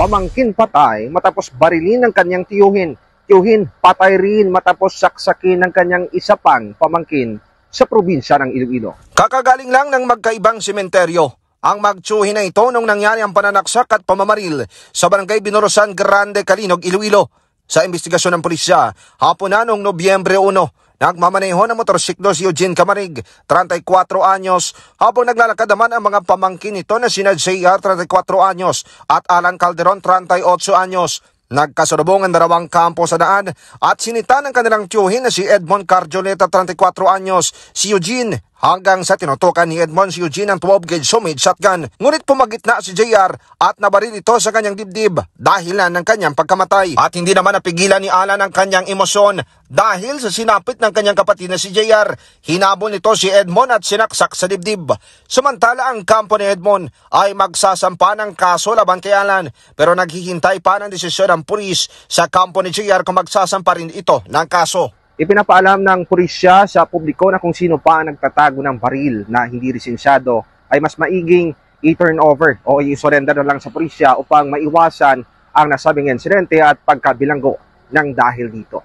Pamangkin patay matapos barilin ng kanyang tiyuhin. Tiyuhin patay rin matapos saksakin ng kanyang isa pang pamangkin sa probinsya ng Iloilo. Kakagaling lang ng magkaibang sementeryo ang magtiyuhin na ito nung nangyari ang pananaksak at pamamaril sa barangay Binorosan Grande, Calinog, Iloilo. Sa investigasyon ng pulisya, hapon na noong Nobyembre 1, nagmamaneho ng motorsiklo si Eugene Camarig, 34 anyos, habang naglalakad naman ang mga pamangkin nito na sina JR, 34 anyos, at Alan Calderon, 38 anyos. Nagkasalubong ang dalawang kampo sa daan at sinita ng kanilang tiyuhin na si Edmond Carjoleta, 34 anyos, si Eugene, hanggang sa tinutukan ni Edmond si Eugene ang 12-gauge Sumid shotgun. Ngunit pumagitna si JR at nabaril ito sa kanyang dibdib dahilan ng kanyang pagkamatay. At hindi naman napigilan ni Alan ang kanyang emosyon dahil sa sinapit ng kanyang kapatid na si JR. Hinabol nito si Edmond at sinaksak sa dibdib. Samantala ang kampo ni Edmond ay magsasampa ng kaso laban kay Alan, pero naghihintay pa ng desisyon ng pulis sa kampo ni JR kung magsasampa rin ito ng kaso. Ipinapaalam ng pulisya sa publiko na kung sino pa ang nagtatago ng baril na hindi lisensyado ay mas maiging i-turn over o i-surrender na lang sa pulisya upang maiwasan ang nasabing insidente at pagkabilanggo ng dahil dito.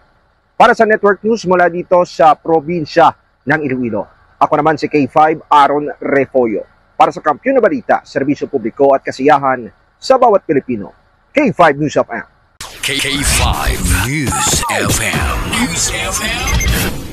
Para sa Network News mula dito sa probinsya ng Iloilo, ako naman si K5 Aaron Refollo. Para sa Kampiyon na Balita, Serbisyo Publiko at Kasiyahan sa bawat Pilipino. K5 News FM. K5 News FM. News FM.